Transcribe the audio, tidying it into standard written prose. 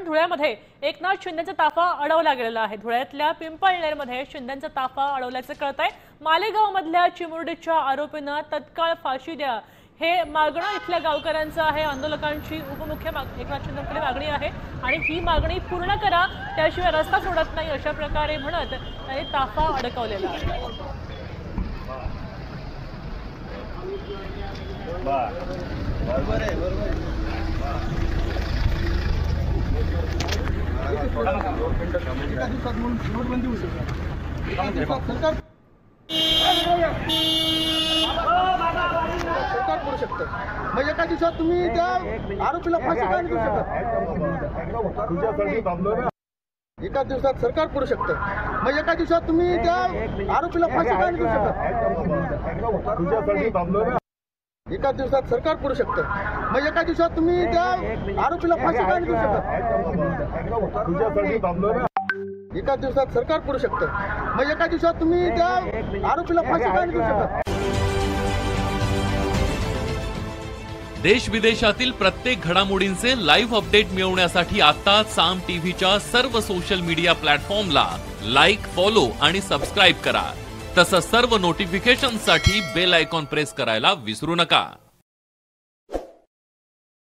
धुळ्यामध्ये एकनाथ शिंदेचा ताफा अडवला गेलेला आहे। धुळ्यातल्या पिंपळनेरमध्ये शिंदेचा ताफा अडवल्याचं कळतंय। मालेगाव मधल्या चिमुरडीच्या आरोपींना तत्काळ फाशी द्या हे मागणं इथल्या गावकऱ्यांचं आहे। आंदोलकांची उपमुख्यमंत्री एकनाथ शिंदेकडे मागणी आहे आणि ही मागणी पूर्ण करा, त्याशिवाय रस्ता सोडत नाही अशा प्रकारे म्हणत त्यांनी ताफा अडकवलेला आहे। बरोबर आहे, बरोबर आहे। एका दिवसात नोटबंदी होऊ शकते। सरकार करू शकतं। मग एका दिवसात तुम्ही त्या आरोपीला फाशी का नाही देऊ शकत? एका दिवसात सरकार करू शकतं। मग एका दिवसात तुम्ही त्या आरोपीला फाशी का नाही देऊ शकत? एका दिवसात सरकार करू शकतं। मग एका दिवसात तुम्ही त्या आरोपीला फाशी का नाही देऊ शकत? एका दिवसात सरकार करू शकतं। मग एका दिवसात तुम्ही त्या आरोपीला फाशी का नाही देऊ शकत? देश विदेशातील प्रत्येक घडामोडींचे लाईव्ह अपडेट मिळवण्यासाठी आता साम टीव्हीच्या सर्व सोशल मीडिया प्लॅटफॉर्मला लाईक, फॉलो आणि सबस्क्राईब करा। तसंच सर्व नोटिफिकेशनसाठी बेल आयकॉन प्रेस करायला विसरू नका।